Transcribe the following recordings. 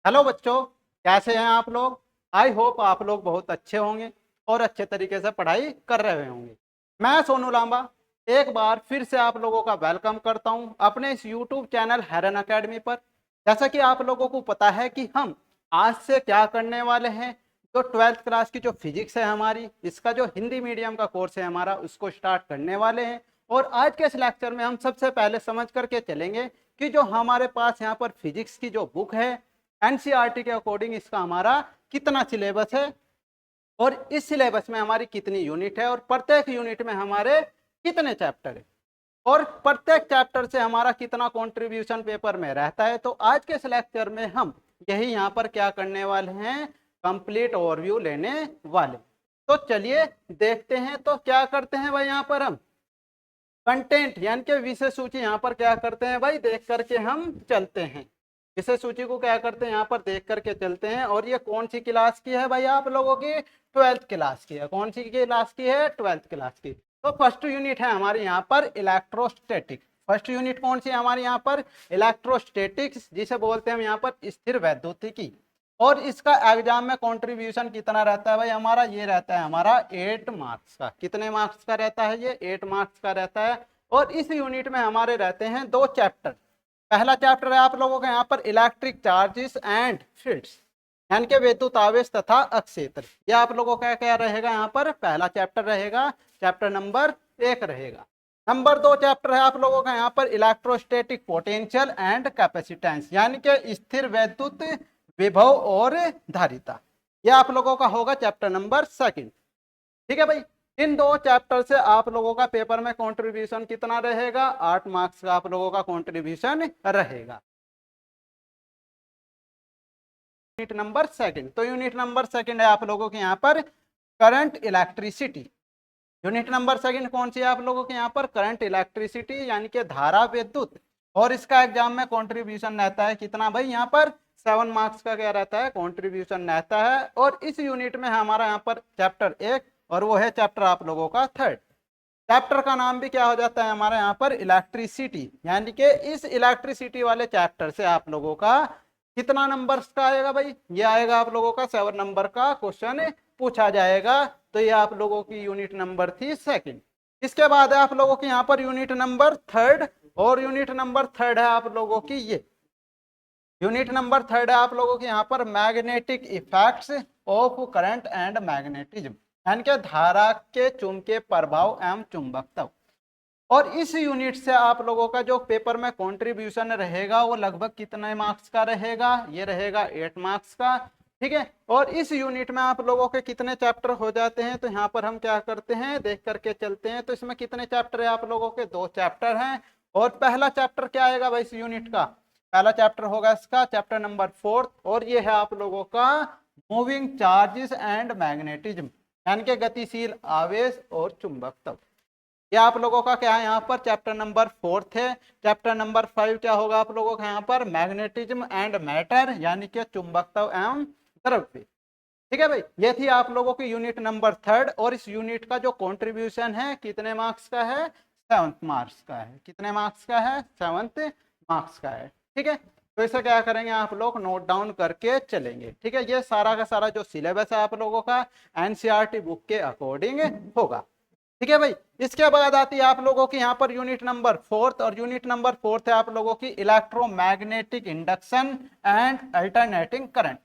Hello बच्चों, कैसे हैं आप लोग। आई होप आप लोग बहुत अच्छे होंगे और अच्छे तरीके से पढ़ाई कर रहे होंगे। मैं सोनू लांबा एक बार फिर से आप लोगों का वेलकम करता हूं अपने इस यूट्यूब चैनल हेरन एकेडमी पर। जैसा कि आप लोगों को पता है कि हम आज से क्या करने वाले हैं, जो 12th क्लास की जो फिजिक्स है हमारी, इसका जो हिंदी मीडियम का कोर्स है हमारा, उसको स्टार्ट करने वाले हैं। और आज के इस लेक्चर में हम सबसे पहले समझ करके चलेंगे कि जो हमारे पास यहाँ पर फिजिक्स की जो बुक है एनसीईआरटी के अकॉर्डिंग इसका हमारा कितना सिलेबस है और इस सिलेबस में हमारी कितनी यूनिट है और प्रत्येक यूनिट में हमारे कितने चैप्टर है और प्रत्येक चैप्टर से हमारा कितना कंट्रीब्यूशन पेपर में रहता है। तो आज के इस लेक्चर में हम यही यहाँ पर क्या करने वाले हैं, कंप्लीट ओवरव्यू लेने वाले। तो चलिए देखते हैं। तो क्या करते हैं भाई, यहाँ पर हम कंटेंट यानी कि विषय सूची यहाँ पर क्या करते हैं भाई, देख करके हम चलते हैं। विषय सूची को क्या करते हैं, यहाँ पर देख करके चलते हैं। और ये कौन सी क्लास की है भाई, आप लोगों की 12th क्लास की है। कौन सी क्लास की है, 12th क्लास की। तो फर्स्ट यूनिट है हमारे यहाँ पर इलेक्ट्रोस्टैटिक। फर्स्ट यूनिट कौन सी है हमारे यहाँ पर, इलेक्ट्रोस्टैटिक्स, जिसे बोलते हैं हम यहाँ पर स्थिर वैद्युतिकी। और इसका एग्जाम में कंट्रीब्यूशन कितना रहता है भाई हमारा, ये रहता है हमारा 8 मार्क्स का। कितने मार्क्स का रहता है, ये 8 मार्क्स का रहता है। और इस यूनिट में हमारे रहते हैं 2 चैप्टर। पहला चैप्टर है आप लोगों का यहाँ पर इलेक्ट्रिक चार्जेस एंड फील्ड्स, यानी कि विद्युत आवेश तथा अक्षेत्र। यह आप लोगों का क्या रहेगा, यहाँ पर पहला चैप्टर रहेगा, चैप्टर नंबर 1 रहेगा। नंबर 2 चैप्टर है आप लोगों का यहाँ पर इलेक्ट्रोस्टैटिक पोटेंशियल एंड कैपेसिटेंस, यानी कि स्थिर वैद्युत विभव और धारिता। यह आप लोगों का होगा चैप्टर नंबर 2। ठीक है भाई। इन 2 चैप्टर से आप लोगों का पेपर में कंट्रीब्यूशन कितना रहेगा, 8 मार्क्स का आप लोगों का कंट्रीब्यूशन रहेगा। यूनिट नंबर 2, तो यूनिट नंबर 2 है आप लोगों के यहाँ पर करंट इलेक्ट्रिसिटी। यूनिट नंबर 2 कौन सी है आप लोगों के यहाँ पर, करंट इलेक्ट्रिसिटी, यानी कि धारा विद्युत। और इसका एग्जाम में कंट्रीब्यूशन रहता है कितना भाई, यहाँ पर 7 मार्क्स का क्या रहता है, कंट्रीब्यूशन रहता है। और इस यूनिट में हमारा यहाँ पर चैप्टर 1 और वो है चैप्टर आप लोगों का 3rd। चैप्टर का नाम भी क्या हो जाता है हमारे यहाँ पर, इलेक्ट्रिसिटी। यानी कि इस इलेक्ट्रिसिटी वाले चैप्टर से आप लोगों का कितना नंबर का आएगा भाई, ये आएगा आप लोगों का 7 नंबर का क्वेश्चन पूछा जाएगा। तो ये आप लोगों की यूनिट नंबर थी 2। इसके बाद है आप लोगों की यहाँ पर यूनिट नंबर 3rd। और यूनिट नंबर 3rd है आप लोगों की ये यूनिट नंबर 3rd है आप लोगों के यहाँ पर magnetic effects of current and magnetism, यानी कि धारा के चुंबकीय प्रभाव एवं चुंबकत्व। और इस यूनिट से आप लोगों का जो पेपर में कंट्रीब्यूशन रहेगा वो लगभग कितने मार्क्स का रहेगा, ये रहेगा 8 मार्क्स का। ठीक है। और इस यूनिट में आप लोगों के कितने चैप्टर हो जाते हैं, तो यहाँ पर हम क्या करते हैं, देख करके चलते हैं। तो इसमें कितने चैप्टर है आप लोगों के, 2 चैप्टर हैं। और पहला चैप्टर क्या आएगा भाई इस यूनिट का, पहला चैप्टर होगा इसका चैप्टर नंबर 4। और ये है आप लोगों का मूविंग चार्जेस एंड मैग्नेटिज्म, यानी कि गतिशील आवेश और चुंबकत्व। ये आप लोगों का क्या है यहाँ पर चैप्टर नंबर 4 है। चैप्टर नंबर 5 क्या होगा आप लोगों का यहाँ पर, मैग्नेटिज्म एंड मैटर, यानी कि चुंबकत्व एवं द्रव्य। ठीक है भाई। ये थी आप लोगों की यूनिट नंबर 3rd। और इस यूनिट का जो कंट्रीब्यूशन है कितने मार्क्स का है, 7 मार्क्स का है। कितने मार्क्स का है, 7 मार्क्स का है। ठीक है। तो इसे क्या करेंगे आप लोग, नोट डाउन करके चलेंगे। ठीक है। ये सारा का सारा जो सिलेबस है आप लोगों का एनसीईआरटी बुक के अकॉर्डिंग होगा। ठीक है भाई। इसके बाद आती है आप लोगों की यहाँ पर यूनिट नंबर 4। और यूनिट नंबर 4 है आप लोगों की electromagnetic induction and alternating current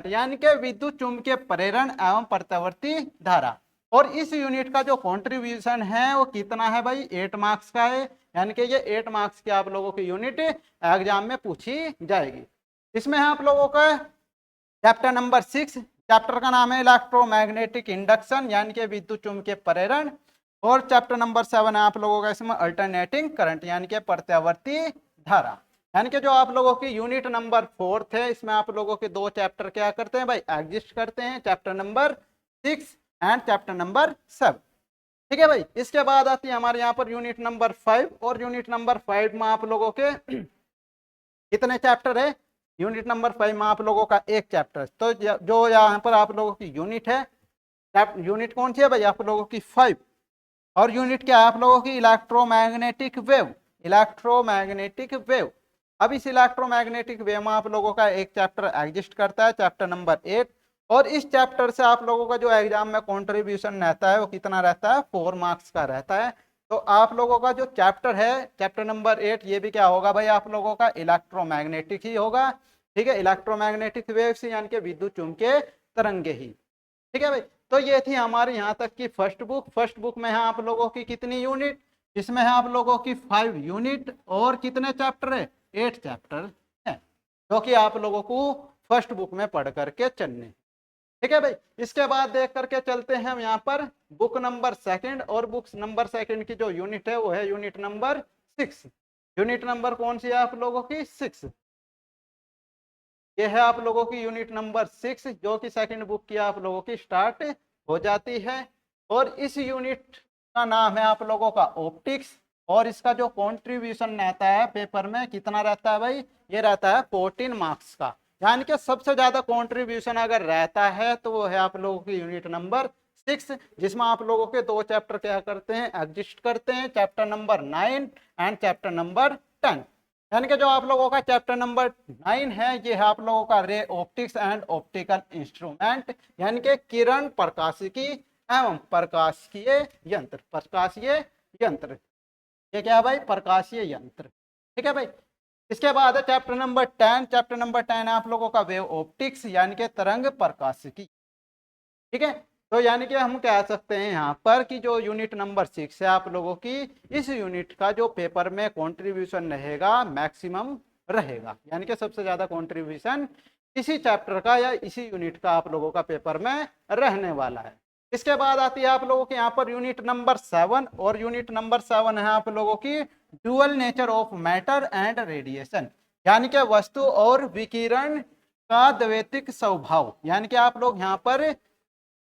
यानी कि विद्युत चुंबकीय प्रेरण एवं प्रत्यावर्ती धारा। और इस यूनिट का जो कंट्रीब्यूशन है वो कितना है भाई, 8 मार्क्स का है। यानी कि ये 8 मार्क्स की आप लोगों की यूनिट एग्जाम में पूछी जाएगी। इसमें है आप लोगों का चैप्टर नंबर 6। चैप्टर का नाम है इलेक्ट्रोमैग्नेटिक इंडक्शन, यानी कि विद्युत चुंबकीय प्रेरण। और चैप्टर नंबर 7 है आप लोगों का इसमें अल्टरनेटिंग करंट, यानी कि प्रत्यावर्ती धारा। यानी कि जो आप लोगों की यूनिट नंबर 4 है इसमें आप लोगों के 2 चैप्टर क्या करते हैं भाई, एग्जिस्ट करते हैं, chapter number 6 and chapter number 7। ठीक है भाई। इसके बाद आती है हमारे यहाँ पर यूनिट नंबर 5। और यूनिट नंबर 5 में आप लोगों के कितने चैप्टर है, यूनिट नंबर 5 में आप लोगों का 1 चैप्टर। तो जो यहाँ पर आप लोगों की यूनिट है, यूनिट कौन सी है भाई आप लोगों की 5। और यूनिट क्या है आप लोगों की, इलेक्ट्रोमैग्नेटिक वेव। इलेक्ट्रोमैग्नेटिक वेव अब इस इलेक्ट्रोमैग्नेटिक वेव में आप लोगों का एक चैप्टर एग्जिस्ट करता है, चैप्टर नंबर 8, और इस चैप्टर से आप लोगों का जो एग्जाम में कंट्रीब्यूशन रहता है वो कितना रहता है, 4 मार्क्स का रहता है। तो आप लोगों का जो चैप्टर है चैप्टर नंबर 8, ये भी क्या होगा भाई आप लोगों का इलेक्ट्रोमैग्नेटिक ही होगा। ठीक है, इलेक्ट्रोमैग्नेटिक वेव्स यानी कि विद्युत चुंबकीय तरंगे ही। ठीक है भाई, तो ये थी हमारी यहाँ तक की फर्स्ट बुक। फर्स्ट बुक में है आप लोगों की कितनी यूनिट, इसमें है आप लोगों की 5 यूनिट और कितने चैप्टर है, 8 चैप्टर है, जो कि आप लोगों को फर्स्ट बुक में पढ़ करके चलने। ठीक है भाई, इसके बाद देख करके चलते हैं हम यहाँ पर बुक नंबर 2, और बुक नंबर 2 की जो यूनिट है वो है यूनिट नंबर 6। यूनिट नंबर कौन सी है आप लोगों की, 6। ये है आप लोगों की यूनिट नंबर 6, जो कि सेकंड बुक की आप लोगों की स्टार्ट हो जाती है। और इस यूनिट का नाम है आप लोगों का ऑप्टिक्स, और इसका जो कंट्रीब्यूशन रहता है पेपर में कितना रहता है भाई, ये रहता है 14 मार्क्स का। यानी कि सबसे ज्यादा कंट्रीब्यूशन अगर रहता है तो वो है आप लोगों की यूनिट नंबर 6, जिसमें आप लोगों के 2 चैप्टर क्या करते हैं, एग्जिस्ट करते हैं, chapter number 9 and chapter number 10। यानी कि जो आप लोगों का चैप्टर नंबर 9 है ये है आप लोगों का ray optics and optical instrument, यानी कि किरण प्रकाशिकी एवं प्रकाशीय यंत्र। प्रकाशीय यंत्र, ये क्या है भाई, प्रकाशीय यंत्र। ठीक है भाई, इसके बाद है चैप्टर नंबर 10। चैप्टर नंबर 10 है आप लोगों का वेव ऑप्टिक्स यानी कि तरंग प्रकाशिकी। ठीक है, तो यानी कि हम कह सकते हैं यहाँ पर कि जो यूनिट नंबर 6 है आप लोगों की, इस यूनिट का जो पेपर में कंट्रीब्यूशन रहेगा मैक्सिमम रहेगा, यानी कि सबसे ज्यादा कंट्रीब्यूशन इसी चैप्टर का या इसी यूनिट का आप लोगों का पेपर में रहने वाला है। इसके बाद आती है आप लोगों के यहाँ पर यूनिट नंबर 7, और यूनिट नंबर 7 है आप लोगों की dual nature of matter and radiation, यानी कि वस्तु और विकिरण का द्वैतिक स्वभाव। यानी कि आप लोग यहाँ पर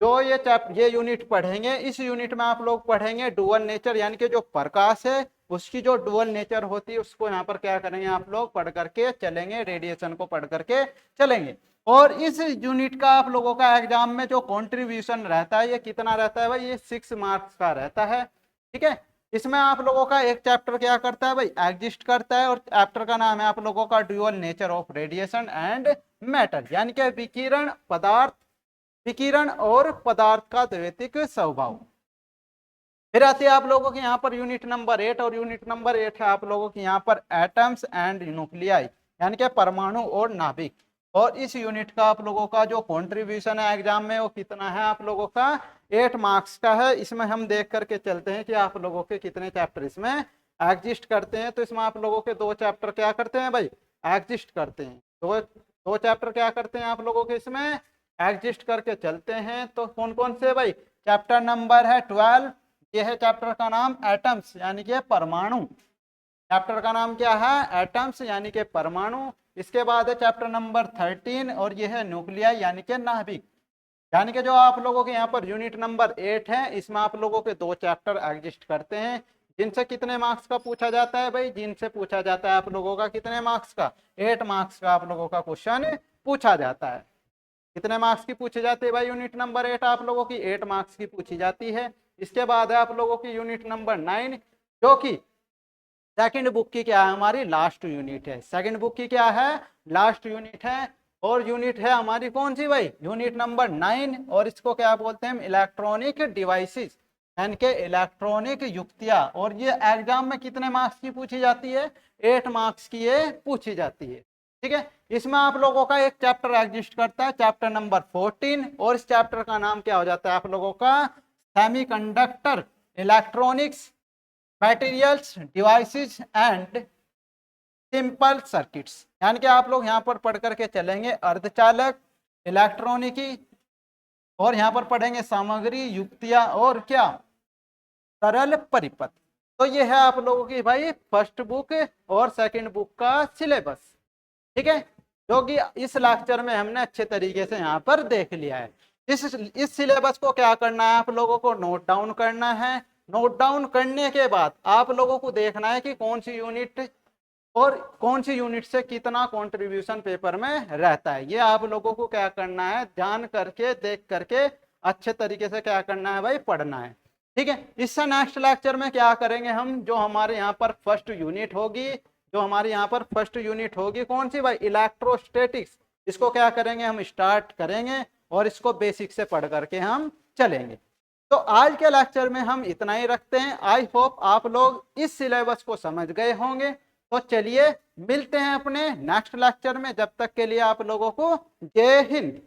जो ये यूनिट पढ़ेंगे, इस यूनिट में आप लोग पढ़ेंगे डुअल नेचर, यानी कि जो प्रकाश है उसकी जो डुअल नेचर होती है उसको यहाँ पर क्या करेंगे आप लोग पढ़ करके चलेंगे, रेडिएशन को पढ़ करके चलेंगे। और इस यूनिट का आप लोगों का एग्जाम में जो कंट्रीब्यूशन रहता है ये कितना रहता है भाई, ये 6 मार्क्स का रहता है। ठीक है, इसमें आप लोगों का एक चैप्टर क्या करता है भाई, एग्जिस्ट करता है, और चैप्टर का नाम है आप लोगों का dual nature of radiation and matter, यानी कि विकिरण पदार्थ, विकिरण और पदार्थ का द्वैतिक स्वभाव। फिर आती है आप लोगों के यहाँ पर यूनिट नंबर 8, और यूनिट नंबर 8 है आप लोगों के यहाँ पर एटम्स एंड न्यूक्लियाई, यानी कि परमाणु और नाभिक। और इस यूनिट का आप लोगों का जो कंट्रीब्यूशन है एग्जाम में वो कितना है आप लोगों का, 8 मार्क्स का है। इसमें हम देख करके चलते हैं कि आप लोगों के कितने चैप्टर इसमें एग्जिस्ट करते हैं। तो इसमें आप लोगों के 2 चैप्टर क्या करते हैं भाई, एग्जिस्ट करते हैं। दो चैप्टर क्या करते हैं आप लोगों के इसमें एग्जिस्ट करके चलते हैं। तो कौन कौन से भाई, चैप्टर नंबर है 12, ये है चैप्टर का नाम एटम्स यानी कि परमाणु। चैप्टर का नाम क्या है, एटम्स यानी कि परमाणु। इसके बाद है चैप्टर नंबर 13, और ये है न्यूक्लियाई यानी कि नाभिक। यानी कि जो आप लोगों के यहाँ पर यूनिट नंबर 8 है इसमें आप लोगों के 2 चैप्टर एग्जिस्ट करते हैं, जिनसे कितने मार्क्स का पूछा जाता है भाई, जिनसे पूछा जाता है आप लोगों का कितने मार्क्स का, 8 मार्क्स का आप लोगों का क्वेश्चन पूछा जाता है। कितने मार्क्स की पूछी जाती है भाई, यूनिट नंबर 8 आप लोगों की 8 मार्क्स की पूछी जाती है। इसके बाद है आप लोगों की यूनिट नंबर 9, जो कि सेकंड बुक की क्या है, हमारी लास्ट यूनिट है। सेकंड बुक की क्या है, लास्ट यूनिट है। और यूनिट है हमारी कौन सी भाई, यूनिट नंबर 9, और इसको क्या बोलते हैं, इलेक्ट्रॉनिक डिवाइसेस यानी कि इलेक्ट्रॉनिक युक्तियां। और ये एग्जाम में कितने मार्क्स की पूछी जाती है, 8 मार्क्स की ये पूछी जाती है। ठीक है, इसमें आप लोगों का एक चैप्टर एग्जिस्ट करता है, चैप्टर नंबर 14, और इस चैप्टर का नाम क्या हो जाता है आप लोगों का, semiconductor electronics materials devices and simple circuits. यानी कि आप लोग यहाँ पर पढ़ करके चलेंगे अर्धचालक, इलेक्ट्रॉनिकी, और यहाँ पर पढ़ेंगे सामग्री, युक्तियां और क्या, सरल परिपथ। तो ये है आप लोगों की भाई फर्स्ट बुक और सेकंड बुक का सिलेबस। ठीक है, जो कि इस लेक्चर में हमने अच्छे तरीके से यहाँ पर देख लिया है। इस सिलेबस को क्या करना है आप लोगों को, नोट डाउन करना है। नोट डाउन करने के बाद आप लोगों को देखना है कि कौन सी यूनिट और कौन सी यूनिट से कितना कंट्रीब्यूशन पेपर में रहता है, ये आप लोगों को क्या करना है, जान करके देख करके अच्छे तरीके से क्या करना है भाई, पढ़ना है। ठीक है, इससे नेक्स्ट लेक्चर में क्या करेंगे हम, जो हमारे यहाँ पर फर्स्ट यूनिट होगी, जो हमारी यहाँ पर फर्स्ट यूनिट होगी कौन सी भाई, इलेक्ट्रोस्टैटिक्स। इसको क्या करेंगे हम, स्टार्ट करेंगे और इसको बेसिक से पढ़ करके हम चलेंगे। तो आज के लेक्चर में हम इतना ही रखते हैं। आई होप आप लोग इस सिलेबस को समझ गए होंगे। तो चलिए मिलते हैं अपने नेक्स्ट लेक्चर में, जब तक के लिए आप लोगों को जय हिंद।